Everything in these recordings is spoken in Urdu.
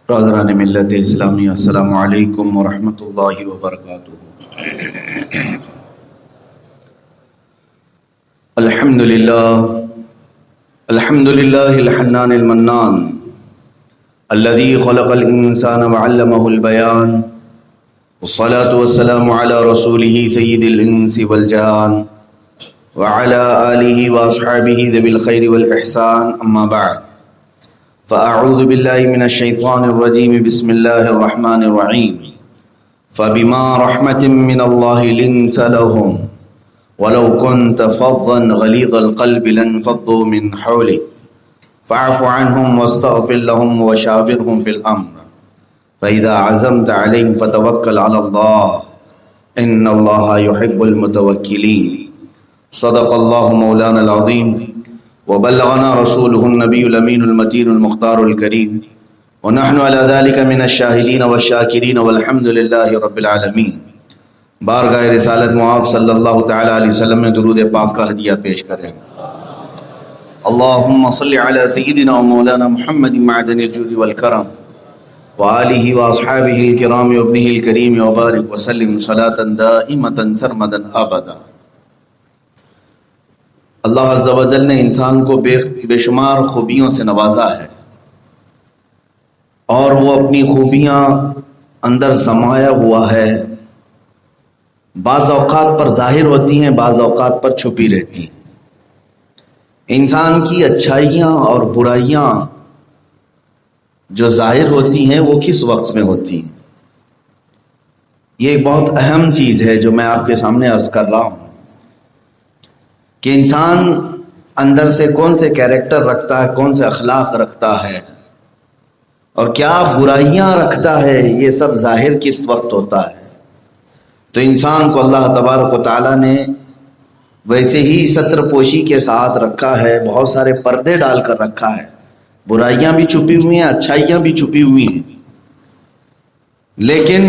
برادران ملت اسلامی، السلام علیکم ورحمۃ اللہ وبرکاتہ۔ الحمد للہ الحنان المنان الذي خلق الانسان وعلمه البيان، والصلاة والسلام على رسوله سيد الانس والجان وعلى آله واصحابه ذوي الخير والاحسان، اما بعد فأعوذ بالله من الشيطان الرجيم، بسم الله الرحمن الرحيم۔ فبما رحمة من الله لنت لهم ولو كنت فظا غليظ القلب لانفضوا من حولك فاعف عنهم واستغفر لهم وشاورهم في الأمر فإذا عزمت عليهم فتوكل على الله إن الله يحب المتوكلين۔ صدق الله مولانا العظيم وبلغنا رسوله النبي الأمين المتين المختار الكريم، ونحن على ذلك من الشاهدين والشاكرين والحمد لله رب العالمين۔ بارگاہ رسالت معاف صلی اللہ تعالی علیہ وسلم میں درود پاک کا ہدیہ پیش کریں۔ اللهم صل على سيدنا ومولانا محمد معدن الجود والكرم وآله وأصحابه الكرام وابنه الكريم وبارك وسلم صلاة دائمة سرمدا أبدا۔ اللہ عز و جل نے انسان کو بے شمار خوبیوں سے نوازا ہے، اور وہ اپنی خوبیاں اندر سمایا ہوا ہے، بعض اوقات پر ظاہر ہوتی ہیں، بعض اوقات پر چھپی رہتی ہیں۔ انسان کی اچھائیاں اور برائیاں جو ظاہر ہوتی ہیں وہ کس وقت میں ہوتی ہیں، یہ ایک بہت اہم چیز ہے جو میں آپ کے سامنے عرض کر رہا ہوں کہ انسان اندر سے کون سے کیریکٹر رکھتا ہے، کون سے اخلاق رکھتا ہے، اور کیا برائیاں رکھتا ہے، یہ سب ظاہر کس وقت ہوتا ہے۔ تو انسان کو اللہ تبارک و تعالیٰ نے ویسے ہی ستر پوشی کے ساتھ رکھا ہے، بہت سارے پردے ڈال کر رکھا ہے، برائیاں بھی چھپی ہوئی ہیں، اچھائیاں بھی چھپی ہوئی ہیں۔ لیکن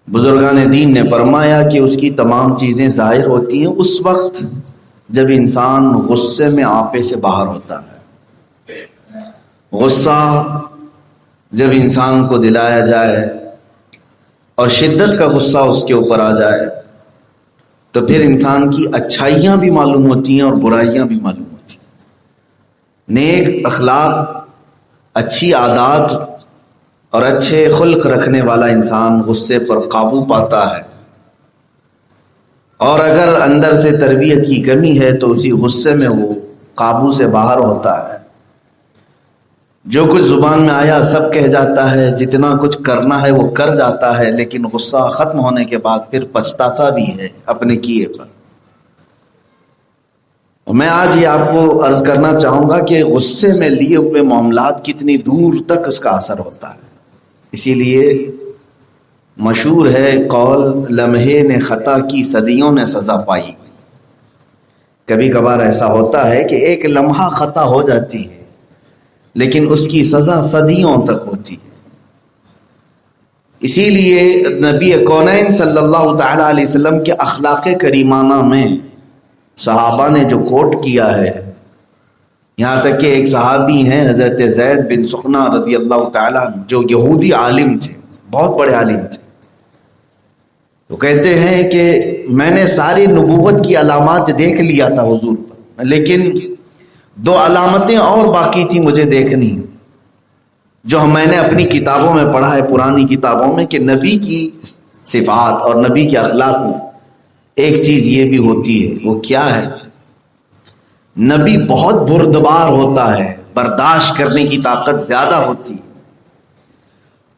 بزرگان دین نے فرمایا کہ اس کی تمام چیزیں ظاہر ہوتی ہیں اس وقت جب انسان غصے میں آپے سے باہر ہوتا ہے۔ غصہ جب انسان کو دلایا جائے اور شدت کا غصہ اس کے اوپر آ جائے تو پھر انسان کی اچھائیاں بھی معلوم ہوتی ہیں اور برائیاں بھی معلوم ہوتی ہیں۔ نیک اخلاق، اچھی عادات اور اچھے خلق رکھنے والا انسان غصے پر قابو پاتا ہے، اور اگر اندر سے تربیت کی کمی ہے تو اسی غصے میں وہ قابو سے باہر ہوتا ہے۔ جو کچھ زبان میں آیا سب کہہ جاتا ہے، جتنا کچھ کرنا ہے وہ کر جاتا ہے، لیکن غصہ ختم ہونے کے بعد پھر پچھتاتا بھی ہے اپنے کیے پر۔ میں آج یہ آپ کو عرض کرنا چاہوں گا کہ غصے میں لیے ہوئے معاملات کتنی دور تک اس کا اثر ہوتا ہے۔ اسی لیے مشہور ہے قول، لمحے نے خطا کی صدیوں نے سزا پائی۔ کبھی کبھار ایسا ہوتا ہے کہ ایک لمحہ خطا ہو جاتی ہے لیکن اس کی سزا صدیوں تک ہوتی ہے۔ اسی لیے نبی کونین صلی اللہ تعالی علیہ وسلم کے اخلاق کریمانہ میں صحابہ نے جو کوٹ کیا ہے، یہاں تک کہ ایک صحابی ہیں حضرت زید بن سخنہ رضی اللہ تعالیٰ جو یہودی عالم تھے، بہت بڑے عالم تھے، تو کہتے ہیں کہ میں نے ساری نبوت کی علامات دیکھ لیا تھا حضور پر، لیکن دو علامتیں اور باقی تھی مجھے دیکھنی، جو میں نے اپنی کتابوں میں پڑھا ہے، پرانی کتابوں میں، کہ نبی کی صفات اور نبی کے اخلاق میں ایک چیز یہ بھی ہوتی ہے۔ وہ کیا ہے؟ نبی بہت بردبار ہوتا ہے، برداشت کرنے کی طاقت زیادہ ہوتی ہے،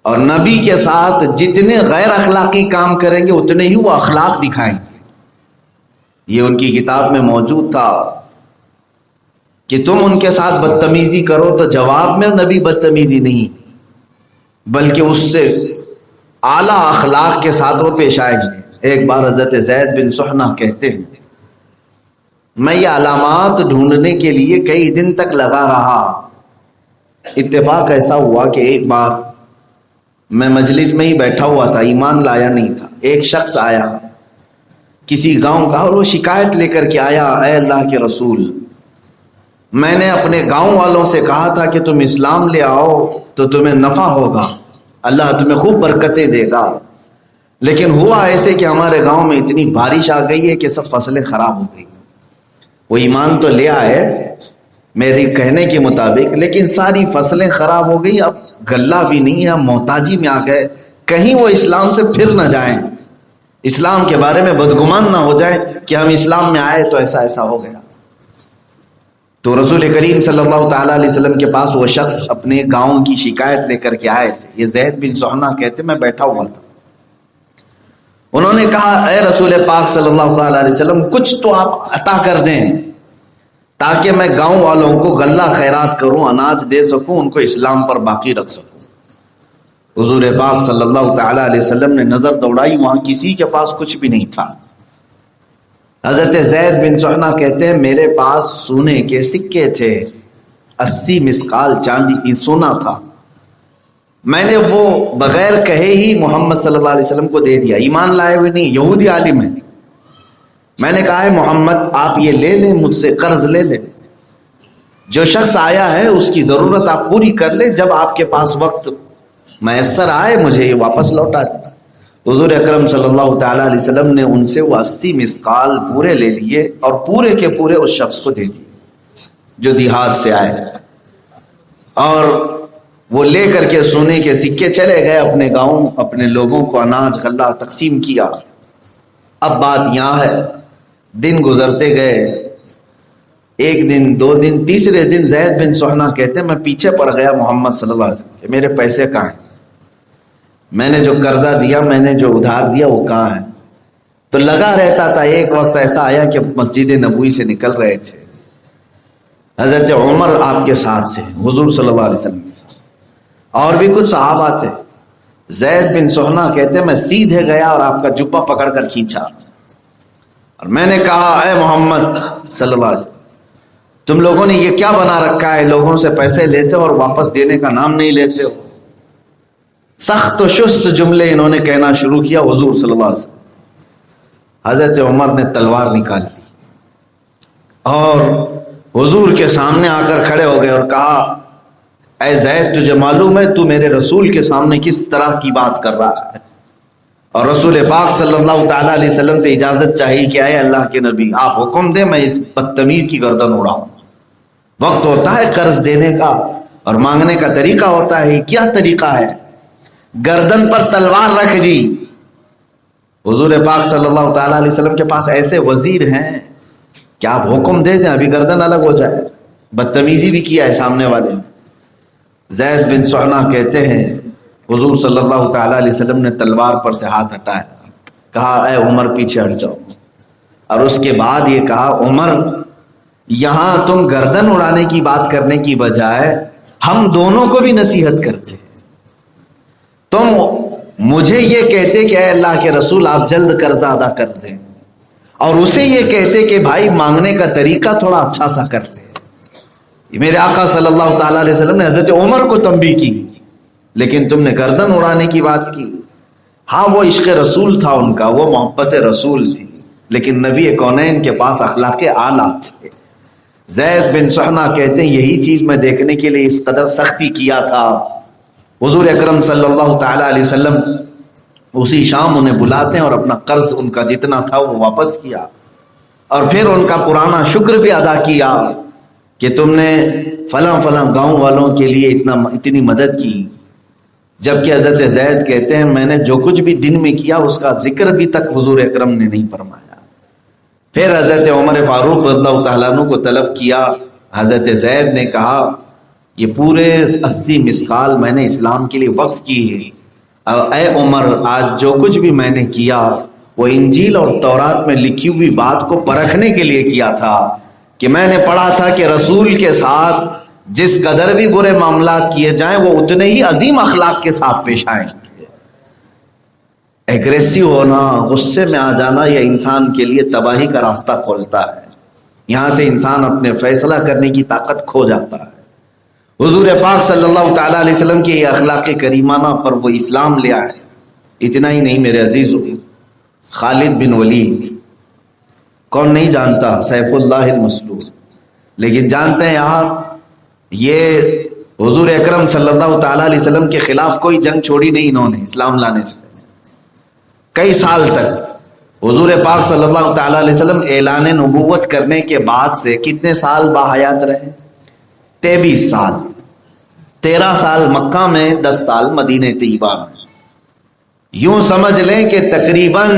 اور نبی کے ساتھ جتنے غیر اخلاقی کام کریں گے اتنے ہی وہ اخلاق دکھائیں گے۔ یہ ان کی کتاب میں موجود تھا کہ تم ان کے ساتھ بدتمیزی کرو تو جواب میں نبی بدتمیزی نہیں بلکہ اس سے اعلیٰ اخلاق کے ساتھ وہ پیش آئیں گے۔ ایک بار حضرت زید بن سخنہ کہتے ہیں میں یہ علامات ڈھونڈنے کے لیے کئی دن تک لگا رہا، اتفاق ایسا ہوا کہ ایک بار میں مجلس میں ہی بیٹھا ہوا تھا، ایمان لایا نہیں تھا، ایک شخص آیا کسی گاؤں کا اور وہ شکایت لے کر کے آیا، اے اللہ کے رسول میں نے اپنے گاؤں والوں سے کہا تھا کہ تم اسلام لے آؤ تو تمہیں نفع ہوگا، اللہ تمہیں خوب برکتیں دے گا، لیکن ہوا ایسے کہ ہمارے گاؤں میں اتنی بارش آ گئی ہے کہ سب فصلیں خراب ہو گئی۔ وہ ایمان تو لے آئے میری کہنے کے مطابق، لیکن ساری فصلیں خراب ہو گئی، اب غلہ بھی نہیں ہے، اب محتاجی میں آ گئے، کہیں وہ اسلام سے پھر نہ جائیں، اسلام کے بارے میں بدگمان نہ ہو جائے کہ ہم اسلام میں آئے تو ایسا ایسا ہو گیا۔ تو رسول کریم صلی اللہ تعالیٰ علیہ وسلم کے پاس وہ شخص اپنے گاؤں کی شکایت لے کر کے آئے تھے، یہ زید بن سہنا کہتے میں بیٹھا ہوا تھا۔ انہوں نے کہا اے رسول پاک صلی اللہ تعالیٰ علیہ وسلم کچھ تو آپ عطا کر دیں تاکہ میں گاؤں والوں کو غلہ خیرات کروں، اناج دے سکوں، ان کو اسلام پر باقی رکھ سکوں۔ حضور پاک صلی اللہ تعالیٰ علیہ وسلم نے نظر دوڑائی، وہاں کسی کے پاس کچھ بھی نہیں تھا۔ حضرت زید بن سہنا کہتے ہیں میرے پاس سونے کے سکے تھے، 80 مسقال چاندی کی سونا تھا، میں نے وہ بغیر کہے ہی محمد صلی اللہ علیہ وسلم کو دے دیا، ایمان لائے ہوئے نہیں، یہودی عالم ہے۔ میں نے کہا ہے محمد آپ یہ لے لیں، مجھ سے قرض لے لیں، جو شخص آیا ہے اس کی ضرورت آپ پوری کر لیں، جب آپ کے پاس وقت میسر آئے مجھے یہ واپس لوٹا دیں۔ حضور اکرم صلی اللہ تعالیٰ علیہ وسلم نے ان سے وہ 80 مسقال پورے لے لیے اور پورے کے پورے اس شخص کو دے دیے جو دیہات سے آئے، اور وہ لے کر کے سونے کے سکے چلے گئے اپنے گاؤں، اپنے لوگوں کو اناج غلہ تقسیم کیا۔ اب بات یہاں ہے، دن گزرتے گئے، ایک دن، دو دن، تیسرے دن زید بن سہنا کہتے ہیں میں پیچھے پڑ گیا محمد صلی اللہ علیہ وسلم کہ میرے پیسے کہاں ہیں، میں نے جو قرضہ دیا، میں نے جو ادھار دیا وہ کہاں ہے؟ تو لگا رہتا تھا۔ ایک وقت ایسا آیا کہ مسجد نبوی سے نکل رہے تھے، حضرت عمر آپ کے ساتھ سے، حضور صلی اللہ علیہ وسلم کے ساتھ، اور بھی کچھ صحابہ تھے۔ زید بن سہنا کہتے ہیں میں سیدھے گیا اور آپ کا جبہ پکڑ کر کھینچا اور میں نے کہا اے محمد صلی اللہ علیہ وسلم تم لوگوں نے یہ کیا بنا رکھا ہے، لوگوں سے پیسے لیتے ہو اور واپس دینے کا نام نہیں لیتے ہو۔ سخت و شست جملے انہوں نے کہنا شروع کیا حضور صلی اللہ علیہ وسلم۔ حضرت عمر نے تلوار نکال لی اور حضور کے سامنے آ کر کھڑے ہو گئے اور کہا اے زید تجھے معلوم ہے تو میرے رسول کے سامنے کس طرح کی بات کر رہا ہے؟ اور رسول پاک صلی اللہ تعالیٰ علیہ وسلم سے اجازت چاہیے کہ اے اللہ کے نبی آپ حکم دیں میں اس بدتمیز کی گردن اڑاؤں۔ وقت ہوتا ہے قرض دینے کا اور مانگنے کا طریقہ ہوتا ہے، کیا طریقہ ہے؟ گردن پر تلوار رکھ دی۔ حضور پاک صلی اللہ تعالیٰ علیہ وسلم کے پاس ایسے وزیر ہیں کہ آپ حکم دے دیں ابھی گردن الگ ہو جائے، بدتمیزی بھی کیا ہے سامنے والے۔ زید بن سہنا کہتے ہیں حضور صلی اللہ تعالیٰ علیہ وسلم نے تلوار پر سے ہاتھ ہٹایا، کہا اے عمر پیچھے ہٹ جاؤ، اور اس کے بعد یہ کہا عمر یہاں تم گردن اڑانے کی بات کرنے کی بجائے ہم دونوں کو بھی نصیحت کرتے، تم مجھے یہ کہتے کہ اے اللہ کے رسول آپ جلد قرضہ ادا کر دیں، اور اسے یہ کہتے کہ بھائی مانگنے کا طریقہ تھوڑا اچھا سا کر لیں۔ میرے آقا صلی اللہ تعالیٰ علیہ وسلم نے حضرت عمر کو تنبیہ کی، لیکن تم نے گردن اڑانے کی بات کی۔ ہاں وہ عشق رسول تھا ان کا، وہ محبت رسول تھی، لیکن نبی کونین کے پاس اخلاق اعلیٰ تھے۔ زید بن سہنا کہتے ہیں یہی چیز میں دیکھنے کے لیے اس قدر سختی کیا تھا۔ حضور اکرم صلی اللہ تعالیٰ علیہ وسلم اسی شام انہیں بلاتے ہیں اور اپنا قرض ان کا جتنا تھا وہ واپس کیا، اور پھر ان کا پرانا شکر بھی ادا کیا کہ تم نے فلاں فلاں گاؤں والوں کے لیے اتنی مدد کی۔ جبکہ حضرت زید کہتے ہیں میں نے جو کچھ بھی دن میں کیا اس کا ذکر بھی تک حضور اکرم نے نہیں فرمایا۔ پھر حضرت عمر فاروق رضی اللہ تعالیٰ عنہ کو طلب کیا، حضرت زید نے کہا یہ پورے 80 مسقال میں نے اسلام کے لیے وقف کی ہے، اے عمر آج جو کچھ بھی میں نے کیا وہ انجیل اور تورات میں لکھی ہوئی بات کو پرکھنے کے لیے کیا تھا، کہ میں نے پڑھا تھا کہ رسول کے ساتھ جس قدر بھی برے معاملات کیے جائیں وہ اتنے ہی عظیم اخلاق کے ساتھ پیش آئیں۔ ایگریسو ہونا، غصے میں آ جانا یہ انسان کے لیے تباہی کا راستہ کھولتا ہے، یہاں سے انسان اپنے فیصلہ کرنے کی طاقت کھو جاتا ہے۔ حضور پاک صلی اللہ تعالیٰ علیہ وسلم کی یہ اخلاق کریمانہ پر وہ اسلام لے آئے۔ اتنا ہی نہیں میرے عزیزو، خالد بن ولید کون نہیں جانتا، سیف اللہ المسلول، لیکن جانتے ہیں آپ یہ حضور اکرم صلی اللہ تعالیٰ علیہ وسلم کے خلاف کوئی جنگ چھوڑی نہیں انہوں نے اسلام لانے سے کئی سال تک حضور پاک صلی اللہ تعالیٰ علیہ وسلم اعلان نبوت کرنے کے بعد سے کتنے سال باحیات رہے؟ 23 سال 13 سال مکہ میں 10 سال مدینہ طیبہ میں. یوں سمجھ لیں کہ تقریباً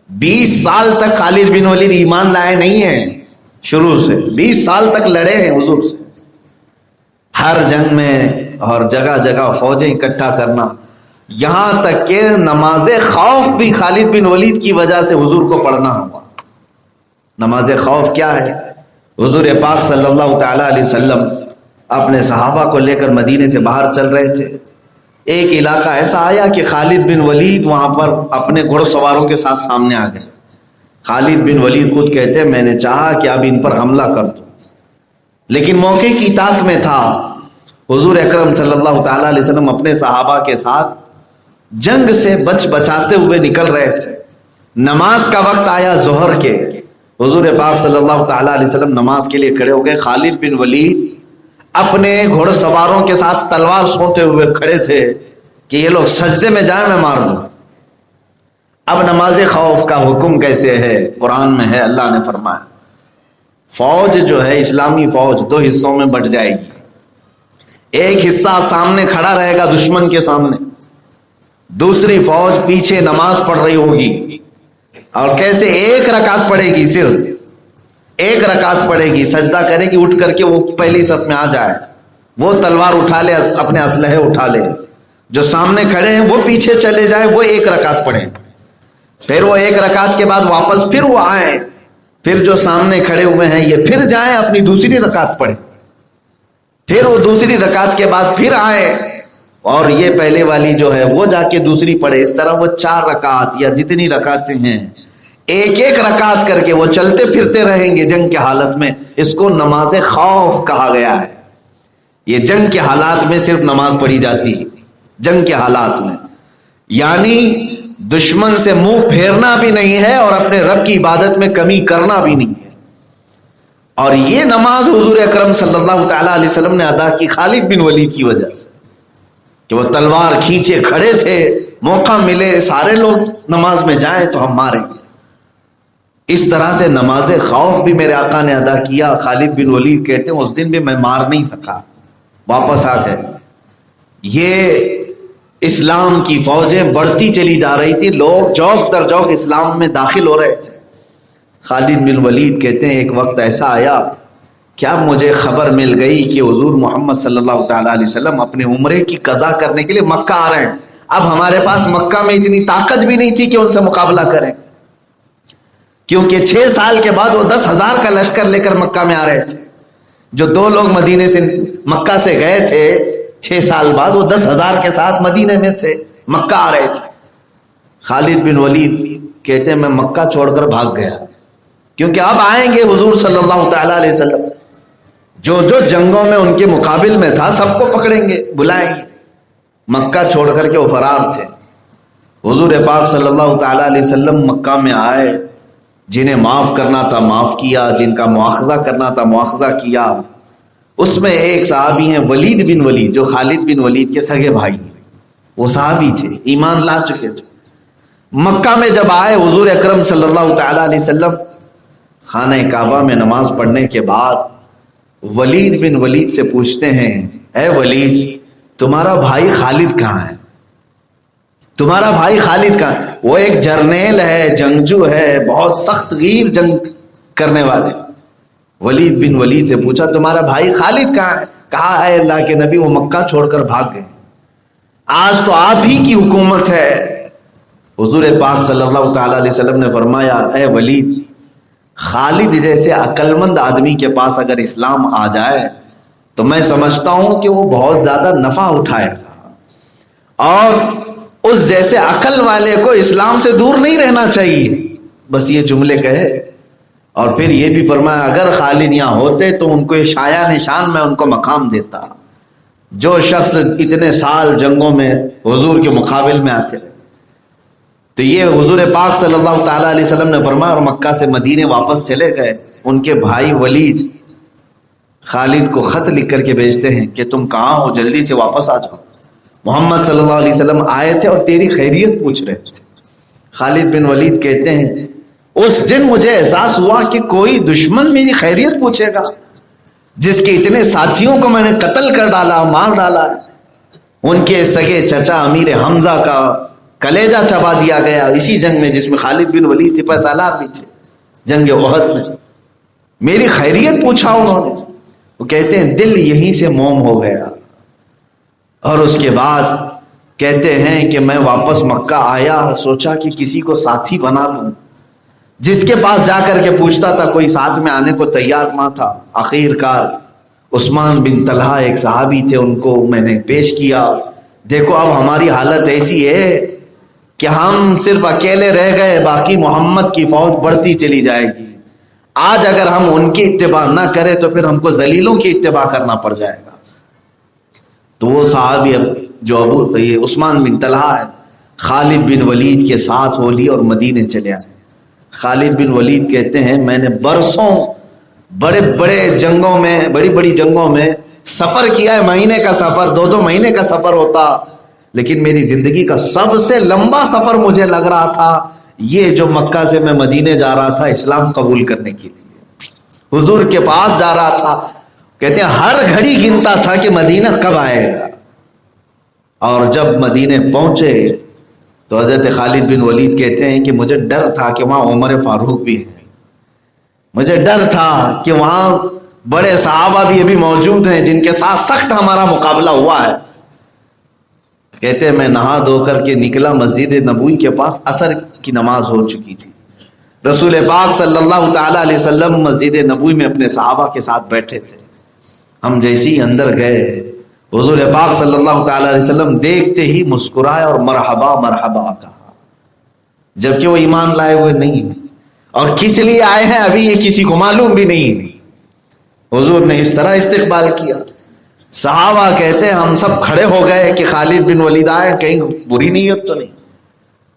20 سال تک خالد بن ولید ایمان لائے نہیں ہیں. شروع سے 20 سال تک لڑے ہیں حضور سے ہر جنگ میں اور جگہ جگہ فوجیں اکٹھا کرنا. یہاں تک کہ نماز خوف بھی خالد بن ولید کی وجہ سے حضور کو پڑھنا ہوا. نماز خوف کیا ہے؟ حضور پاک صلی اللہ تعالیٰ علیہ وسلم اپنے صحابہ کو لے کر مدینے سے باہر چل رہے تھے. ایک علاقہ ایسا آیا کہ خالد بن ولید وہاں پر اپنے گھوڑ سواروں کے ساتھ سامنے آ گئے. خالد بن ولید خود کہتے ہیں میں نے چاہا کہ اب ان پر حملہ کر دوں، لیکن موقع کی طاق میں تھا. حضور اکرم صلی اللہ تعالیٰ علیہ وسلم اپنے صحابہ کے ساتھ جنگ سے بچاتے ہوئے نکل رہے تھے. نماز کا وقت آیا ظہر کے. حضور پاک صلی اللہ تعالیٰ علیہ وسلم نماز کے لیے کھڑے ہو گئے. خالد بن ولید اپنے گھوڑ سواروں کے ساتھ تلوار سونتے ہوئے کھڑے تھے کہ یہ لوگ سجدے میں جائیں میں مار دوں. اب نماز خوف کا حکم کیسے ہے؟ قرآن میں ہے، اللہ نے فرمایا فوج جو ہے اسلامی فوج 2 حصوں میں بٹ جائے گی. ایک حصہ سامنے کھڑا رہے گا دشمن کے سامنے، دوسری فوج پیچھے نماز پڑھ رہی ہوگی. اور کیسے؟ 1 رکعت پڑھے گی، صرف 1 رکعت پڑھے گی. سجدہ کرے گی، اٹھ کر کے وہ پہلی صف میں آ جائے، وہ تلوار اٹھا لے، اپنے اسلحے اٹھا لے. جو سامنے کھڑے ہیں وہ پیچھے چلے جائے، وہ 1 رکعت پڑھیں. پھر وہ 1 رکعت کے بعد واپس پھر وہ آئیں، پھر جو سامنے کھڑے ہوئے ہیں یہ پھر جائیں اپنی دوسری رکعت پڑھیں. پھر وہ دوسری رکعت کے بعد پھر آئے اور یہ پہلے والی جو ہے وہ جا کے دوسری پڑھے. اس طرح وہ 4 رکعت یا جتنی رکعتیں ہیں 1 رکعت کر کے وہ چلتے پھرتے رہیں گے جنگ کے حالت میں. اس کو نماز خوف کہا گیا ہے. یہ جنگ کے حالات میں صرف نماز پڑھی جاتی ہے، جنگ کے حالات میں. یعنی دشمن سے منہ پھیرنا بھی نہیں ہے اور اپنے رب کی عبادت میں کمی کرنا بھی نہیں ہے. اور یہ نماز حضور اکرم صلی اللہ تعالیٰ علیہ وسلم نے ادا کی خالد بن ولید کی وجہ سے کہ وہ تلوار کھینچے کھڑے تھے. موقع ملے سارے لوگ نماز میں جائیں تو ہم ماریں گے. اس طرح سے نماز خوف بھی میرے آقا نے ادا کیا. خالد بن ولید کہتے ہیں اس دن بھی میں مار نہیں سکا، واپس آ گئے. یہ اسلام کی فوجیں بڑھتی چلی جا رہی تھی، لوگ جوک در جوک اسلام میں داخل ہو رہے تھے. خالد بن ولید کہتے ہیں ایک وقت ایسا آیا کہ اب مجھے خبر مل گئی کہ حضور محمد صلی اللہ تعالیٰ علیہ وسلم اپنے عمرے کی قضا کرنے کے لیے مکہ آ رہے ہیں. اب ہمارے پاس مکہ میں اتنی طاقت بھی نہیں تھی کہ ان سے مقابلہ کریں، کیونکہ 6 سال کے بعد وہ 10,000 کا لشکر لے کر مکہ میں آ رہے تھے. جو 2 لوگ مدینے سے مکہ سے گئے تھے 6 سال بعد وہ 10,000 کے ساتھ مدینے میں سے مکہ آ رہے تھے. خالد بن ولید کہتے ہیں میں مکہ چھوڑ کر بھاگ گیا، کیونکہ اب آئیں گے حضور صلی اللہ تعالیٰ علیہ وسلم، جو جو جنگوں میں ان کے مقابل میں تھا سب کو پکڑیں گے، بلائیں گے. مکہ چھوڑ کر کے وہ فرار تھے. حضور پاک صلی اللہ تعالیٰ علیہ وسلم مکہ میں آئے، جنہیں معاف کرنا تھا معاف کیا، جن کا مواخذہ کرنا تھا مواخذہ کیا. اس میں ایک صحابی ہیں ولید بن ولید، جو خالد بن ولید کے سگے بھائی، وہ صحابی تھے، ایمان لا چکے تھے. مکہ میں جب آئے حضور اکرم صلی اللہ تعالیٰ علیہ وسلم خانہ کعبہ میں نماز پڑھنے کے بعد ولید بن ولید سے پوچھتے ہیں اے ولید تمہارا بھائی خالد کہاں ہے؟ تمہارا بھائی خالد کہاں ہے؟ وہ ایک جرنیل ہے، جنگجو ہے، بہت سخت گیر جنگ کرنے والے. ولید بن ولید سے پوچھا تمہارا بھائی خالد کہاں ہے؟ کہا اے اللہ کے نبی وہ مکہ چھوڑ کر بھاگ گئے، آج تو آپ ہی کی حکومت ہے. حضور پاک صلی اللہ تعالیٰ علیہ وسلم نے فرمایا اے ولید خالد جیسے عقل مند آدمی کے پاس اگر اسلام آ جائے تو میں سمجھتا ہوں کہ وہ بہت زیادہ نفع اٹھائے گا، اور اس جیسے عقل والے کو اسلام سے دور نہیں رہنا چاہیے. بس یہ جملے کہے اور پھر یہ بھی فرمایا اگر خالد یہاں ہوتے تو ان کو یہ شایع نشان میں ان کو مقام دیتا، جو شخص اتنے سال جنگوں میں حضور کے مقابل میں آتے رہے. تو یہ حضور پاک صلی اللہ تعالیٰ علیہ وسلم نے فرمایا اور مکہ سے مدینے واپس چلے گئے. ان کے بھائی ولید خالد کو خط لکھ کر کے بھیجتے ہیں کہ تم کہاں ہو، جلدی سے واپس آ جاؤ۔ محمد صلی اللہ علیہ وسلم آئے تھے اور تیری خیریت پوچھ رہے تھے۔ خالد بن ولید کہتے ہیں اس دن مجھے احساس ہوا کہ کوئی دشمن میری خیریت پوچھے گا، جس کے اتنے ساتھیوں کو میں نے قتل کر ڈالا، مار ڈالا، ان کے سگے چچا امیر حمزہ کا کلیجہ چبا دیا گیا اسی جنگ میں جس میں خالد بن ولید سپہ سالار بھی تھے، جنگ احد میں۔ میری خیریت پوچھا انہوں نے۔ وہ کہتے ہیں دل یہیں سے موم ہو گیا، اور اس کے بعد کہتے ہیں کہ میں واپس مکہ آیا، سوچا کہ کسی کو ساتھی بنا لوں، جس کے پاس جا کر کے پوچھتا تھا کوئی ساتھ میں آنے کو تیار نہ تھا۔ آخر کار عثمان بن طلحہ ایک صحابی تھے، ان کو میں نے پیش کیا۔ دیکھو اب ہماری حالت ایسی ہے کہ ہم صرف اکیلے رہ گئے، باقی محمد کی فوج بڑھتی چلی جائے گی، آج اگر ہم ان کی اتباع نہ کریں تو پھر ہم کو ذلیلوں کی اتباع کرنا پڑ جائے گا۔ تو وہ صحابی جو عثمان بن طلحہ ہے، خالد بن ولید کے ساتھ ہو لی اور مدینے چلے آئے۔ خالد بن ولید کہتے ہیں میں نے برسوں بڑے بڑے جنگوں میں، بڑی بڑی جنگوں میں سفر کیا ہے، مہینے کا سفر، 2 مہینے کا سفر ہوتا، لیکن میری زندگی کا سب سے لمبا سفر مجھے لگ رہا تھا یہ جو مکہ سے میں مدینے جا رہا تھا اسلام قبول کرنے کے لیے، حضور کے پاس جا رہا تھا۔ کہتے ہیں ہر گھڑی گنتا تھا کہ مدینہ کب آئے گا، اور جب مدینے پہنچے تو حضرت خالد بن ولید کہتے ہیں کہ مجھے ڈر تھا کہ وہاں عمر فاروق بھی ہے، مجھے ڈر تھا کہ وہاں بڑے صحابہ بھی ابھی موجود ہیں جن کے ساتھ سخت ہمارا مقابلہ ہوا ہے۔ کہتے ہیں میں نہا دھو کر کے نکلا مسجد نبوی کے پاس، عصر کی نماز ہو چکی تھی، رسول پاک صلی اللہ تعالی علیہ وسلم مسجد نبوی میں اپنے صحابہ کے ساتھ بیٹھے تھے۔ ہم جیسے ہی اندر گئے حضور پاک صلی اللہ تعالی علیہ وسلم دیکھتے ہی مسکرائے اور مرحبا مرحبا کہا، جبکہ وہ ایمان لائے ہوئے نہیں، اور کس لیے آئے ہیں ابھی یہ کسی کو معلوم بھی نہیں۔ حضور نے اس طرح استقبال کیا۔ صحابہ کہتے ہیں ہم سب کھڑے ہو گئے کہ خالد بن ولید آئے، کہیں بری نیت تو نہیں۔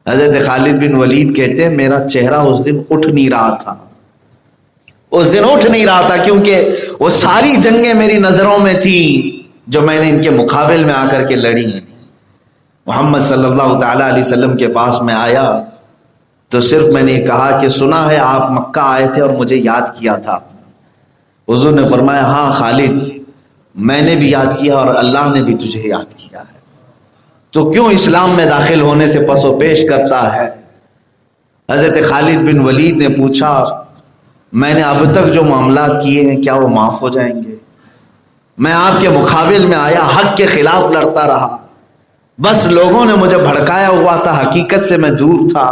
حضرت خالد بن ولید کہتے ہیں میرا چہرہ اس دن اٹھ نہیں رہا تھا، اس دن اٹھ نہیں رہا تھا، کیونکہ وہ ساری جنگیں میری نظروں میں تھیں جو میں نے ان کے مقابل میں آ کر کے لڑی ہیں۔ محمد صلی اللہ تعالی علیہ وسلم کے پاس میں آیا تو صرف میں نے کہا کہ سنا ہے آپ مکہ آئے تھے اور مجھے یاد کیا تھا۔ حضور نے فرمایا ہاں خالد، میں نے بھی یاد کیا اور اللہ نے بھی تجھے یاد کیا ہے، تو کیوں اسلام میں داخل ہونے سے پس و پیش کرتا ہے؟ حضرت خالد بن ولید نے پوچھا میں نے اب تک جو معاملات کیے ہیں کیا وہ معاف ہو جائیں گے؟ میں آپ کے مقابل میں آیا، حق کے خلاف لڑتا رہا، بس لوگوں نے مجھے بھڑکایا ہوا تھا، حقیقت سے میں دور تھا۔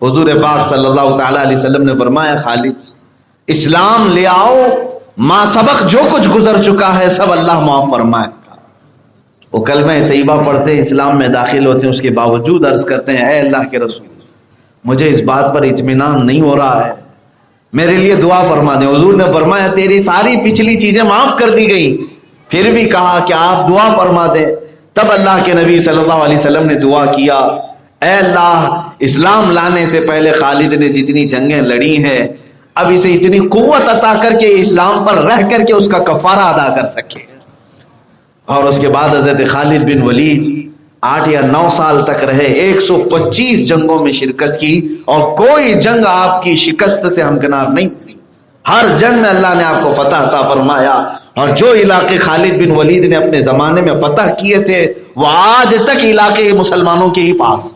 حضور پاک صلی اللہ تعالی علیہ وسلم نے فرمایا خالد اسلام لے آؤ، ما سبق جو کچھ گزر چکا ہے سب اللہ معاف فرمائے گا۔ وہ کلمہ طیبہ پڑھتے ہیں، اسلام میں داخل ہوتے ہیں، اس کے باوجود عرض کرتے ہیں اے اللہ کے رسول مجھے اس بات پر اطمینان نہیں ہو رہا ہے، میرے لیے دعا فرما دیں۔ حضور نے فرمایا تیری ساری پچھلی چیزیں معاف کر دی گئی، پھر بھی کہا کہ آپ دعا فرما دیں۔ تب اللہ کے نبی صلی اللہ علیہ وسلم نے دعا کیا اے اللہ اسلام لانے سے پہلے خالد نے جتنی جنگیں لڑی ہیں اب اسے اتنی قوت عطا کر کے اسلام پر رہ کر کے اس کا کفارہ ادا کر سکے۔ اور اس کے بعد حضرت خالد بن ولید 8 یا 9 سال تک رہے، 125 جنگوں میں شرکت کی، اور کوئی جنگ آپ کی شکست سے ہمکنار نہیں ہوئی، ہر جنگ میں اللہ نے آپ کو فتح عطا فرمایا، اور جو علاقے خالد بن ولید نے اپنے زمانے میں فتح کیے تھے وہ آج تک علاقے مسلمانوں کے ہی پاس۔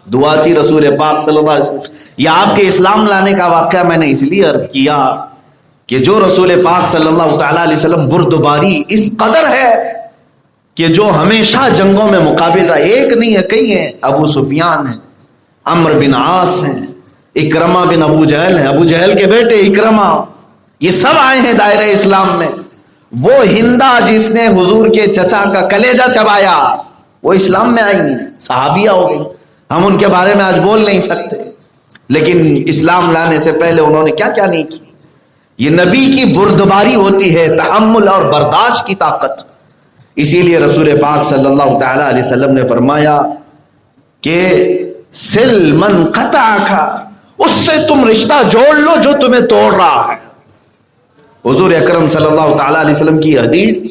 دعا تھی رسول پاک صلی اللہ علیہ وسلم۔ یہ آپ کے اسلام لانے کا واقعہ میں نے اس لیے عرض کیا کہ جو رسول پاک صلی اللہ تعالی علیہ وسلم بردباری اس قدر ہے کہ جو ہمیشہ جنگوں میں مقابل رہا، ایک نہیں ہے کئی ہیں، ابو سفیان ہیں، عمرو بن عاص ہیں، اکرمہ بن ابو جہل ہیں، ابو جہل کے بیٹے اکرمہ، یہ سب آئے ہیں دائرہ اسلام میں۔ وہ ہندا جس نے حضور کے چچا کا کلیجہ چبایا وہ اسلام میں آئی ہیں، صحابیہ ہو گئی، ہم ان کے بارے میں آج بول نہیں سکتے، لیکن اسلام لانے سے پہلے انہوں نے کیا کیا نہیں کی۔ یہ نبی کی بردباری ہوتی ہے، تحمل اور برداشت کی طاقت۔ اسی لیے رسول پاک صلی اللہ تعالی علیہ وسلم نے فرمایا کہ سل من قطعک، اس سے تم رشتہ جوڑ لو جو تمہیں توڑ رہا ہے۔ حضور اکرم صلی اللہ تعالی علیہ وسلم کی حدیث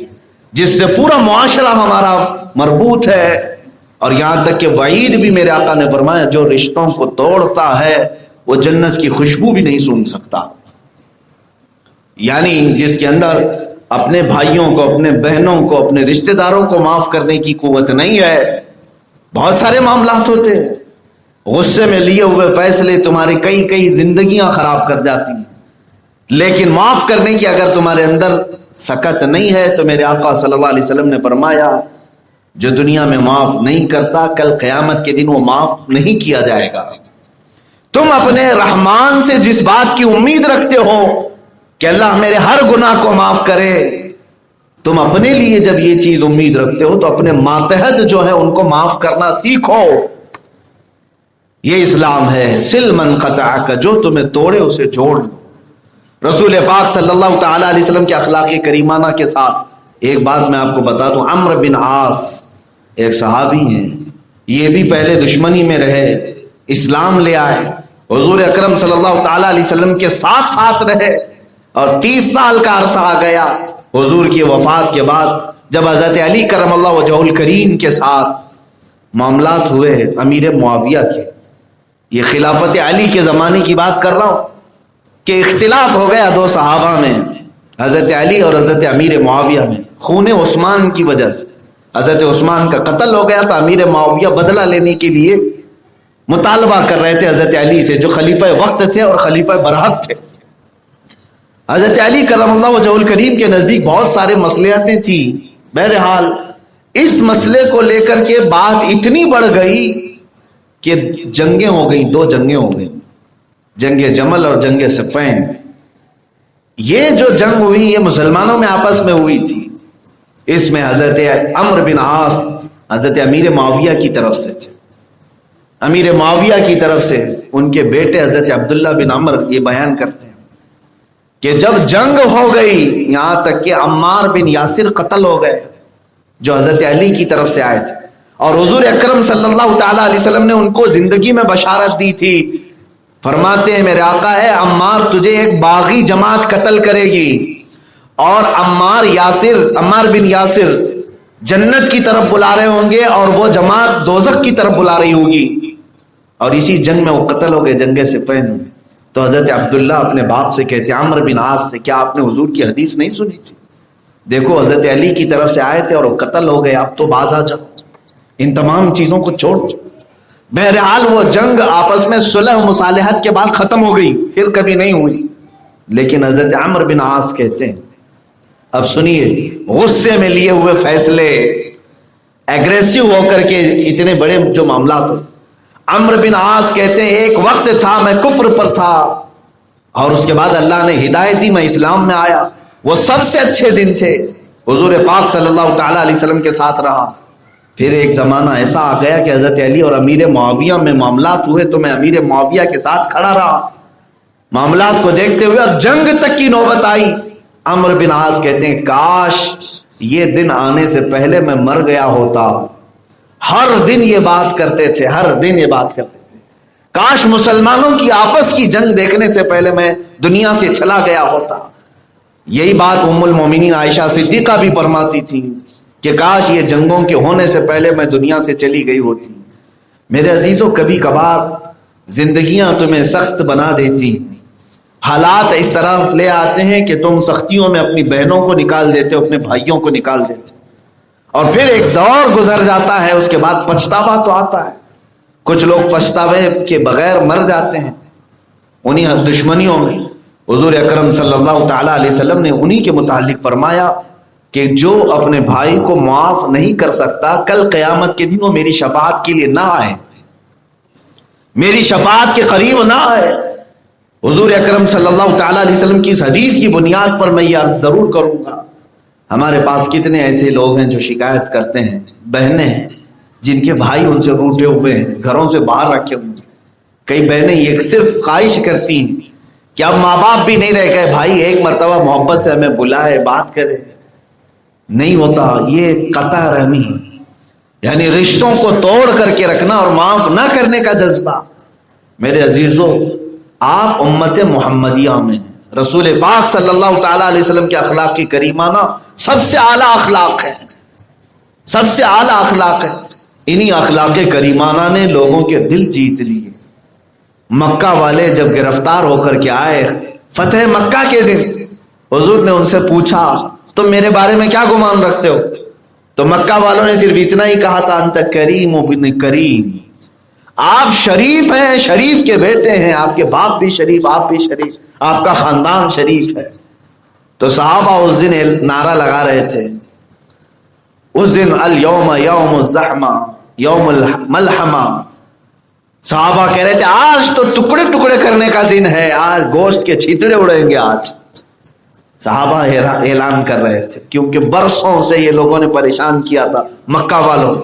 جس سے پورا معاشرہ ہمارا مربوط ہے، اور یہاں تک کہ وعید بھی میرے آقا نے فرمایا جو رشتوں کو توڑتا ہے وہ جنت کی خوشبو بھی نہیں سونگھ سکتا. یعنی جس کے اندر اپنے بھائیوں کو، اپنے بہنوں کو، اپنے رشتہ داروں کو معاف کرنے کی قوت نہیں ہے. بہت سارے معاملات ہوتے ہیں، غصے میں لیے ہوئے فیصلے تمہاری کئی زندگیاں خراب کر جاتی ہیں، لیکن معاف کرنے کی اگر تمہارے اندر سکت نہیں ہے تو میرے آقا صلی اللہ علیہ وسلم نے فرمایا جو دنیا میں معاف نہیں کرتا کل قیامت کے دن وہ معاف نہیں کیا جائے گا. تم اپنے رحمان سے جس بات کی امید رکھتے ہو کہ اللہ میرے ہر گناہ کو معاف کرے، تم اپنے لیے جب یہ چیز امید رکھتے ہو تو اپنے ماتحت جو ہے ان کو معاف کرنا سیکھو. یہ اسلام ہے. سل من قطعک، جو تمہیں توڑے اسے جوڑ لو. رسول پاک صلی اللہ تعالی علیہ وسلم کے اخلاق کریمانہ کے ساتھ ایک بات میں آپ کو بتا دوں. عمرو بن عاص ایک صحابی ہیں، یہ بھی پہلے دشمنی میں رہے، اسلام لے آئے، حضور اکرم صلی اللہ تعالی علیہ وسلم کے ساتھ رہے، اور 30 سال کا عرصہ آ گیا حضور کی وفات کے بعد جب حضرت علی کرم اللہ وجہہ الکریم کے ساتھ معاملات ہوئے امیر معاویہ کے. یہ خلافت علی کے زمانے کی بات کر رہا ہوں کہ اختلاف ہو گیا دو صحابہ میں، حضرت علی اور حضرت امیر معاویہ میں، خون عثمان کی وجہ سے. حضرت عثمان کا قتل ہو گیا تو امیر معاویہ بدلہ لینے کے لیے مطالبہ کر رہے تھے حضرت علی سے جو خلیفہ وقت تھے اور خلیفہ برحق تھے. حضرت علی کرم اللہ وجہ الکریم کے نزدیک بہت سارے مسئلے تھیں. بہرحال اس مسئلے کو لے کر کے بات اتنی بڑھ گئی کہ جنگیں ہو گئی، 2 جنگیں ہو گئی، جنگ جمل اور جنگ صفین. یہ جو جنگ ہوئی یہ مسلمانوں میں آپس میں ہوئی تھی. اس میں حضرت عمرو بن عاص حضرت امیر معاویہ کی طرف سے تھے. امیر معاویہ کی طرف سے ان کے بیٹے حضرت عبداللہ بن عمر یہ بیان کرتے ہیں کہ جب جنگ ہو گئی یہاں تک کہ عمار بن یاسر قتل ہو گئے جو حضرت علی کی طرف سے آئے تھے، اور حضور اکرم صلی اللہ تعالی علیہ وسلم نے ان کو زندگی میں بشارت دی تھی. فرماتے ہیں میرے آقا ہے عمار تجھے ایک باغی جماعت قتل کرے گی، اور عمار بن یاسر جنت کی طرف بلا رہے ہوں گے اور وہ جماعت دوزخ کی طرف بلا رہی ہوگی. اور اسی جنگ میں وہ قتل ہو گئے، جنگ صفین. تو حضرت عبداللہ اپنے باپ سے کہتے ہیں عمرو بن عاص سے کیا آپ نے حضور کی حدیث نہیں سنی تھی؟ دیکھو حضرت علی کی طرف سے آئے تھے اور وہ قتل ہو گئے، اب تو باز آ جاؤ، ان تمام چیزوں کو چھوڑ. بہرحال وہ جنگ آپس میں صلح مصالحت کے بعد ختم ہو گئی، پھر کبھی نہیں ہوئی. لیکن حضرت عمرو بن عاص کہتے ہیں اب سنیے، غصے میں لیے ہوئے فیصلے، ایگریسو ہو کر کے اتنے بڑے جو معاملات ہو. عمرو بن عاص کہتے ہیں ایک وقت تھا میں کفر پر تھا اور اس کے بعد اللہ نے ہدایت دی، میں اسلام میں آیا. وہ سب سے اچھے دن تھے، حضور پاک صلی اللہ تعالی علیہ وسلم کے ساتھ رہا. پھر ایک زمانہ ایسا آ گیا کہ حضرت علی اور امیر معاویہ میں معاملات ہوئے تو میں امیر معاویہ کے ساتھ کھڑا رہا معاملات کو دیکھتے ہوئے، اور جنگ تک کی نوبت آئی. عمرو بن عاص کہتے ہیں کاش یہ دن آنے سے پہلے میں مر گیا ہوتا. ہر دن یہ بات کرتے تھے، ہر دن یہ بات کرتے تھے، کاش مسلمانوں کی آپس کی جنگ دیکھنے سے پہلے میں دنیا سے چلا گیا ہوتا. یہی بات ام المومنین عائشہ صدیقہ بھی فرماتی تھی کہ کاش یہ جنگوں کے ہونے سے پہلے میں دنیا سے چلی گئی ہوتی. میرے عزیزوں کبھی کبھار زندگیاں تمہیں سخت بنا دیتی، حالات اس طرح لے آتے ہیں کہ تم سختیوں میں اپنی بہنوں کو نکال دیتے ہو، اپنے بھائیوں کو نکال دیتے، اور پھر ایک دور گزر جاتا ہے، اس کے بعد پچھتاوا تو آتا ہے. کچھ لوگ پچھتاوے کے بغیر مر جاتے ہیں انہی دشمنیوں میں. حضور اکرم صلی اللہ تعالی علیہ وسلم نے انہی کے متعلق فرمایا کہ جو اپنے بھائی کو معاف نہیں کر سکتا کل قیامت کے دن وہ میری شفاعت کے لیے نہ آئے، میری شفاعت کے قریب نہ آئے. حضور اکرم صلی اللہ تعالی علیہ وسلم کی اس حدیث کی بنیاد پر میں یہ عرض ضرور کروں گا، ہمارے پاس کتنے ایسے لوگ ہیں جو شکایت کرتے ہیں، بہنیں ہیں جن کے بھائی ان سے روٹے ہوئے ہیں، گھروں سے باہر رکھے ہوئے ہیں. کئی بہنیں یہ صرف خواہش کرتی ہیں کہ اب ماں باپ بھی نہیں رہ گئے، بھائی ایک مرتبہ محبت سے ہمیں بلائے، بات کرے. نہیں ہوتا. یہ قطع رحمی، یعنی رشتوں کو توڑ کر کے رکھنا اور معاف نہ کرنے کا جذبہ. میرے عزیزوں آپ امت محمدیہ میں رسول پاک صلی اللہ تعالی علیہ وسلم کے اخلاق کی کریمانہ سب سے اعلیٰ اخلاق ہے، سب سے اعلیٰ اخلاق ہے۔ انہی اخلاق کریمانہ نے لوگوں کے دل جیت لیے۔ مکہ والے جب گرفتار ہو کر کے آئے فتح مکہ کے دن، حضور نے ان سے پوچھا تم میرے بارے میں کیا گمان رکھتے ہو؟ تو مکہ والوں نے صرف اتنا ہی کہا تھا انت کریم ابن کریم، آپ شریف ہیں، شریف کے بیٹے ہیں، آپ کے باپ بھی شریف، آپ بھی شریف، آپ کا خاندان شریف ہے۔ تو صحابہ اس دن نعرہ لگا رہے تھے، اس دن الیوم یوم الزحمہ یوم الملحمہ، صحابہ کہہ رہے تھے آج تو ٹکڑے ٹکڑے کرنے کا دن ہے، آج گوشت کے چھیتڑے اڑیں گے۔ آج صحابہ اعلان کر رہے تھے، کیونکہ برسوں سے یہ لوگوں نے پریشان کیا تھا مکہ والوں۔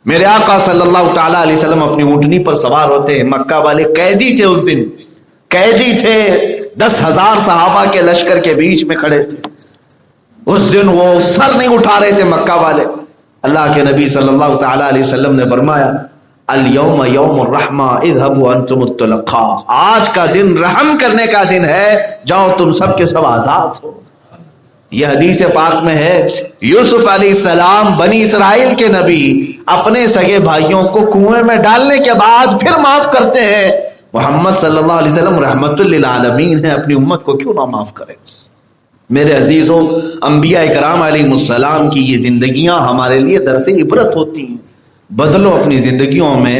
میرے آقا صلی اللہ تعالی علیہ وسلم اپنی اونٹنی پر سوار ہوتے ہیں، مکہ والے قیدی تھے، اس دن قیدی تھے، 10,000 صحابہ کے لشکر کے بیچ میں کھڑے تھے۔ اس دن وہ سر نہیں اٹھا رہے تھے مکہ والے۔ اللہ کے نبی صلی اللہ تعالی علیہ وسلم نے فرمایا الیوم یوم الرحمہ اذهبوا انتم الطلقاء، آج کا دن رحم کرنے کا دن ہے، جاؤ تم سب کے سب آزاد ہو۔ یہ حدیث پاک میں ہے یوسف علیہ السلام بنی اسرائیل کے نبی اپنے سگے بھائیوں کو کنویں میں ڈالنے کے بعد پھر معاف کرتے ہیں۔ محمد صلی اللہ علیہ وسلم رحمت للعالمین ہے، اپنی امت کو کیوں نہ معاف کرے؟ میرے عزیزوں، انبیاء کرام علیہ السلام کی یہ زندگیاں ہمارے لیے درس عبرت ہوتی ہیں۔ بدلو اپنی زندگیوں میں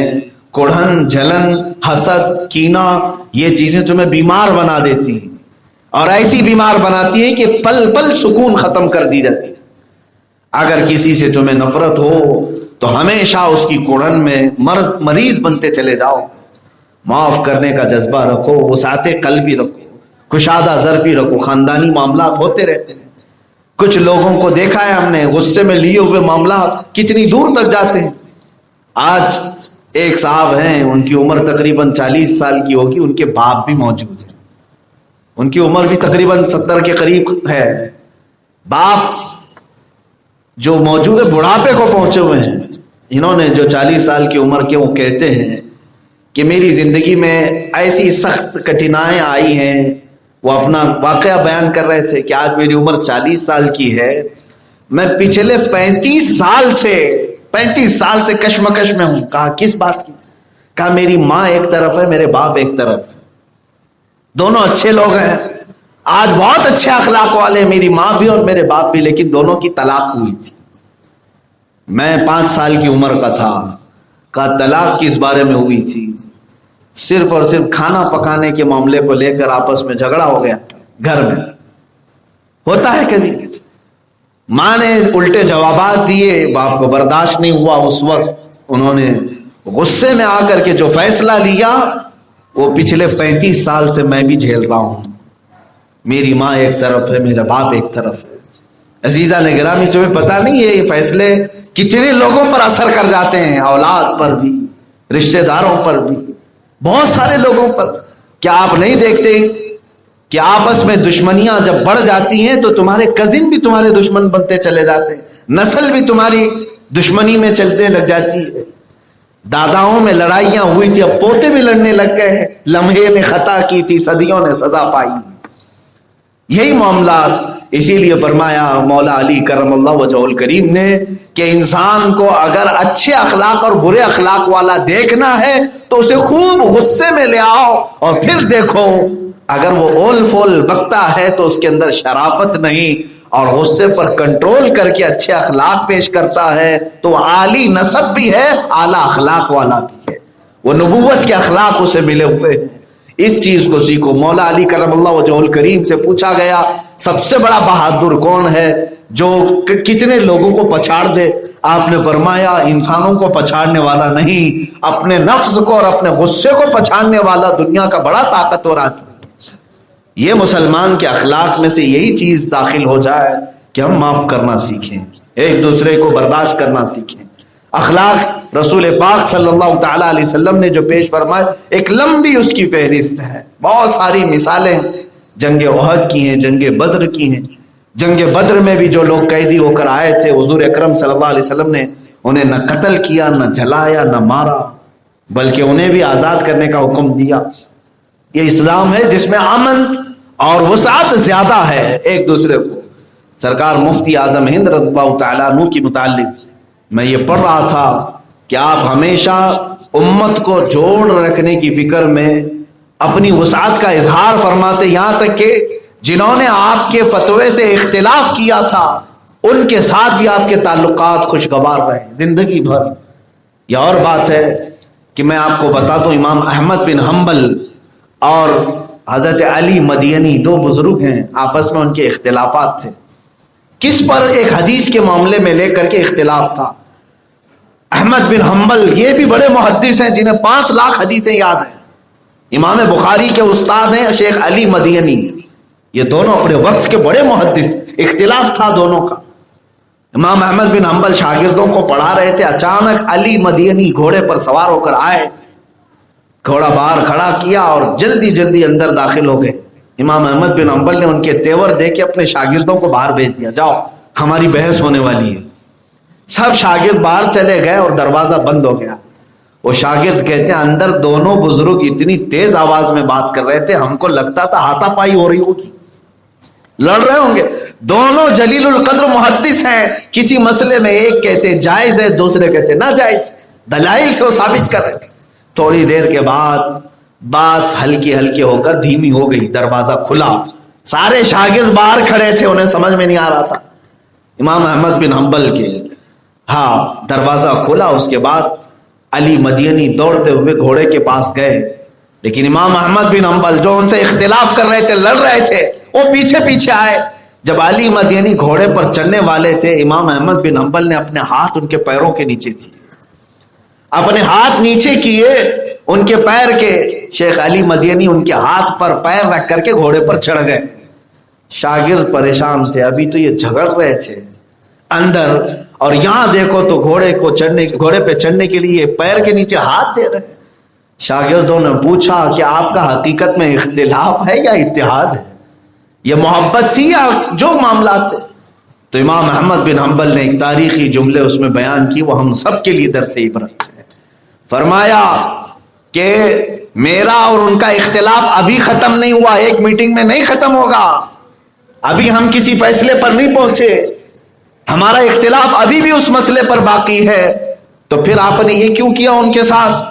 کڑھن، جلن، حسد، کینہ، یہ چیزیں تمہیں بیمار بنا دیتی ہیں، اور ایسی بیمار بناتی ہیں کہ پل پل سکون ختم کر دی جاتی ہے۔ اگر کسی سے تمہیں نفرت ہو تو ہمیشہ اس کی کڑھن میں مریض بنتے چلے جاؤ۔ معاف کرنے کا جذبہ رکھو، وسعت قلبی رکھو، کشادہ ظرفی رکھو۔ خاندانی معاملات ہوتے رہتے ہیں، کچھ لوگوں کو دیکھا ہے ہم نے، غصے میں لیے ہوئے معاملات کتنی دور تک جاتے ہیں۔ آج ایک صاحب ہیں، ان کی عمر تقریباً 40 سال کی ہوگی، ان کے باپ بھی موجود ہیں، ان کی عمر بھی تقریباً 70 کے قریب ہے۔ باپ جو موجود ہے بڑھاپے کو پہنچے ہوئے ہیں، انہوں نے جو 40 سال کی عمر کے، وہ کہتے ہیں کہ میری زندگی میں ایسی سخت کٹھنائیاں آئی ہیں۔ وہ اپنا واقعہ بیان کر رہے تھے کہ آج میری عمر 40 سال کی ہے، میں پچھلے 35 سال سے کشمکش میں ہوں۔ کہا کس بات کی؟ کہا میری ماں ایک طرف ہے، میرے باپ ایک طرف ہے، دونوں اچھے لوگ ہیں، آج بہت اچھے اخلاق والے، میری ماں بھی اور میرے باپ بھی، لیکن دونوں کی طلاق ہوئی تھی۔ میں 5 سال کی عمر کا تھا۔ کہا طلاق کس بارے میں ہوئی تھی؟ صرف اور صرف کھانا پکانے کے معاملے کو لے کر آپس میں جھگڑا ہو گیا گھر میں۔ ہوتا ہے کبھی۔ ماں نے الٹے جوابات دیے، باپ کو برداشت نہیں ہوا، اس وقت انہوں نے غصے میں آ کر کے جو فیصلہ لیا، وہ پچھلے 35 سال سے میں بھی جھیل رہا ہوں۔ میری ماں ایک طرف ہے، میرا باپ ایک طرف ہے۔ عزیزہ نے گرامی، تمہیں پتہ نہیں ہے یہ فیصلے کتنے لوگوں پر اثر کر جاتے ہیں، اولاد پر بھی، رشتہ داروں پر بھی، بہت سارے لوگوں پر۔ کیا آپ نہیں دیکھتے کہ آپس میں دشمنیاں جب بڑھ جاتی ہیں تو تمہارے کزن بھی تمہارے دشمن بنتے چلے جاتے ہیں، نسل بھی تمہاری دشمنی میں چلتے لگ جاتی ہے۔ داداؤں میں لڑائیاں ہوئی تھی، اب پوتے بھی لڑنے لگ گئے ہیں۔ لمحے نے خطا کی تھی، صدیوں نے سزا پائی۔ یہی معاملات، اسی لیے فرمایا مولا علی کرم اللہ وجہہ الکریم نے کہ انسان کو اگر اچھے اخلاق اور برے اخلاق والا دیکھنا ہے تو اسے خوب غصے میں لے آؤ، اور پھر دیکھو اگر وہ اول فول بکتا ہے تو اس کے اندر شرافت نہیں، اور غصے پر کنٹرول کر کے اچھے اخلاق پیش کرتا ہے تو وہ عالی نسب بھی ہے، اعلیٰ اخلاق والا بھی ہے، وہ نبوت کے اخلاق اسے ملے ہوئے ہیں۔ اس چیز کو سیکھو۔ مولا علی کرم اللہ وجہہ الکریم سے پوچھا گیا سب سے بڑا بہادر کون ہے جو کتنے لوگوں کو پچھاڑ دے؟ آپ نے فرمایا انسانوں کو پچھاڑنے والا نہیں، اپنے نفس کو اور اپنے غصے کو پچھاڑنے والا دنیا کا بڑا طاقتور آدمی۔ یہ مسلمان کے اخلاق میں سے یہی چیز داخل ہو جائے کہ ہم معاف کرنا سیکھیں، ایک دوسرے کو برداشت کرنا سیکھیں۔ اخلاق رسول پاک صلی اللہ تعالی علیہ وسلم نے جو پیش فرمائے، ایک لمبی اس کی فہرست ہے، بہت ساری مثالیں جنگ احد کی ہیں، جنگ بدر کی ہیں۔ جنگ بدر میں بھی جو لوگ قیدی ہو کر آئے تھے، حضور اکرم صلی اللہ علیہ وسلم نے انہیں نہ قتل کیا، نہ جلایا، نہ مارا، بلکہ انہیں بھی آزاد کرنے کا حکم دیا۔ یہ اسلام ہے جس میں امن اور وسعت زیادہ ہے ایک دوسرے کو. سرکار مفتی اعظم ہند رضی اللہ تعالیٰ عنہ کی متعلق میں یہ پڑھ رہا تھا کہ آپ ہمیشہ امت کو جوڑ رکھنے کی فکر میں اپنی وسعت کا اظہار فرماتے، یہاں تک کہ جنہوں نے آپ کے فتوے سے اختلاف کیا تھا ان کے ساتھ بھی آپ کے تعلقات خوشگوار رہے زندگی بھر. یہ اور بات ہے کہ میں آپ کو بتا دوں، امام احمد بن حنبل اور حضرت علی مدینی دو بزرگ ہیں، آپس میں ان کے اختلافات تھے. کس پر؟ ایک حدیث کے معاملے میں لے کر کے اختلاف تھا. احمد بن حنبل یہ بھی بڑے محدث ہیں جنہیں 5 لاکھ حدیثیں یاد ہیں. امام بخاری کے استاد ہیں شیخ علی مدینی، یہ دونوں اپنے وقت کے بڑے محدث. اختلاف تھا دونوں کا. امام احمد بن حنبل شاگردوں کو پڑھا رہے تھے، اچانک علی مدینی گھوڑے پر سوار ہو کر آئے، گھوڑا باہر کھڑا کیا اور جلدی جلدی اندر داخل ہو گئے. امام احمد بن حنبل نے ان کے تیور دیکھ کے اپنے شاگردوں کو باہر بھیج دیا، جاؤ ہماری بحث ہونے والی ہے. سب شاگرد باہر چلے گئے اور دروازہ بند ہو گیا. وہ شاگرد کہتے ہیں اندر دونوں بزرگ اتنی تیز آواز میں بات کر رہے تھے ہم کو لگتا تھا ہاتھا پائی ہو رہی ہوگی، لڑ رہے ہوں گے. دونوں جلیل القدر محدث ہیں. کسی مسئلے میں ایک کہتے جائز ہے، دوسرے کہتے ناجائز. دلائل سے وہ ثابت کر رہے تھے. تھوڑی دیر کے بعد بات ہلکی ہلکی ہو کر دھیمی ہو گئی، دروازہ کھلا. سارے شاگرد باہر کھڑے تھے، انہیں سمجھ میں نہیں آ رہا تھا. امام احمد بن حنبل کے دروازہ کھلا. اس کے بعد علی مدینی دوڑتے ہوئے گھوڑے کے پاس گئے، لیکن امام احمد بن حنبل جو ان سے اختلاف کر رہے تھے، لڑ رہے تھے، وہ پیچھے پیچھے آئے. جب علی مدینی گھوڑے پر چڑھنے والے تھے، امام احمد بن حنبل نے اپنے ہاتھ ان کے پیروں کے نیچے دیے، اپنے ہاتھ نیچے کیے ان کے پیر کے. شیخ علی مدینی ان کے ہاتھ پر پیر رکھ کر کے گھوڑے پر چڑھ گئے. شاگرد پریشان تھے، ابھی تو یہ جھگڑ رہے تھے اندر، اور یہاں دیکھو تو گھوڑے پہ چڑھنے کے لیے پیر کے نیچے ہاتھ دے رہے ہیں. شاگردوں نے پوچھا کہ آپ کا حقیقت میں اختلاف ہے یا اتحاد ہے؟ یہ محبت تھی یا جو معاملات تھے؟ تو امام احمد بن حنبل نے ایک تاریخی جملے اس میں بیان کی، وہ ہم سب کے لیے درس عبرت ہے. فرمایا کہ میرا اور ان کا اختلاف ابھی ختم نہیں ہوا، ایک میٹنگ میں نہیں ختم ہوگا، ابھی ہم کسی فیصلے پر نہیں پہنچے، ہمارا اختلاف ابھی بھی اس مسئلے پر باقی ہے. تو پھر آپ نے یہ کیوں کیا ان کے ساتھ؟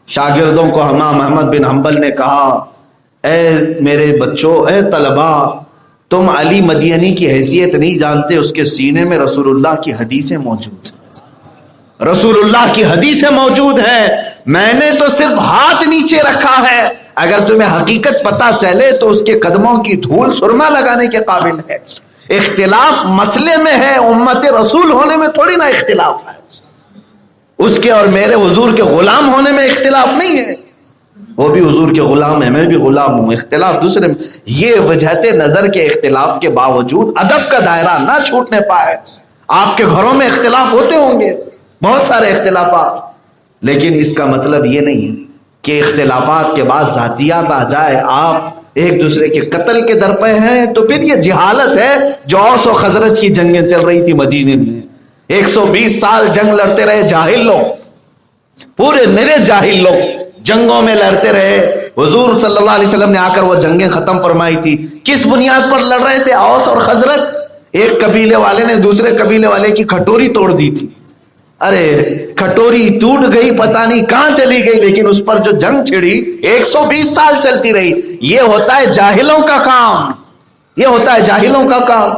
شاگردوں کو امام احمد بن حنبل نے کہا، اے میرے بچوں، اے طلبا، تم علی مدینی کی حیثیت نہیں جانتے. اس کے سینے میں رسول اللہ کی حدیثیں موجود ہیں، رسول اللہ کی حدیثیں موجود ہیں. میں نے تو صرف ہاتھ نیچے رکھا ہے. اگر تمہیں حقیقت پتا چلے تو اس کے قدموں کی دھول سرما لگانے کے قابل ہے. اختلاف مسئلے میں ہے، امت رسول ہونے میں تھوڑی نہ اختلاف ہے. اس کے اور میرے حضور کے غلام ہونے میں اختلاف نہیں ہے. وہ بھی حضور کے غلام ہے، میں بھی غلام ہوں. اختلاف دوسرے میں. یہ وجہت نظر کے اختلاف کے باوجود ادب کا دائرہ نہ چھوٹنے پائے. آپ کے گھروں میں اختلاف ہوتے ہوں گے، بہت سارے اختلافات، لیکن اس کا مطلب یہ نہیں ہے کہ اختلافات کے بعد ذاتیات آ جائے، آپ ایک دوسرے کے قتل کے درپے ہیں. تو پھر یہ جہالت ہے. جو اوس و خزرج کی جنگیں چل رہی تھی مدینے میں، 120 سال جنگ لڑتے رہے جاہل لوگ، پورے نرے جاہل لوگ جنگوں میں لڑتے رہے. حضور صلی اللہ علیہ وسلم نے آ کر وہ جنگیں ختم فرمائی تھی. کس بنیاد پر لڑ رہے تھے؟ اوس اور خزرج. ایک قبیلے والے نے دوسرے قبیلے والے کی کھٹوری توڑ دی تھی. ارے کھٹوری ٹوٹ گئی، پتہ نہیں کہاں چلی گئی، لیکن اس پر جو جنگ چھڑی 120 سال چلتی رہی. یہ ہوتا ہے جاہلوں کا کام، یہ ہوتا ہے جاہلوں کا کام.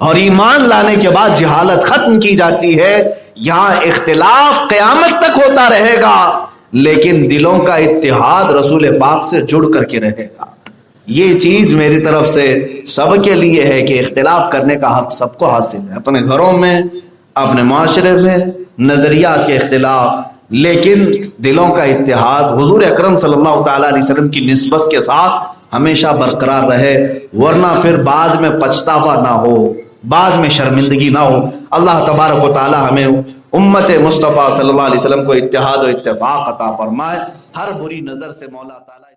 اور ایمان لانے کے بعد جہالت ختم کی جاتی ہے. یہاں اختلاف قیامت تک ہوتا رہے گا، لیکن دلوں کا اتحاد رسول پاک سے جڑ کر کے رہے گا. یہ چیز میری طرف سے سب کے لیے ہے کہ اختلاف کرنے کا حق سب کو حاصل ہے، اپنے گھروں میں، اپنے معاشرے میں، نظریات کے اختلاف، لیکن دلوں کا اتحاد حضور اکرم صلی اللہ تعالی علیہ وسلم کی نسبت کے ساتھ ہمیشہ برقرار رہے، ورنہ پھر بعد میں پچھتاوا نہ ہو، بعد میں شرمندگی نہ ہو. اللہ تبارک و تعالی ہمیں امت مصطفیٰ صلی اللہ علیہ وسلم کو اتحاد و اتفاق عطا فرمائے. ہر بری نظر سے مولا تعالی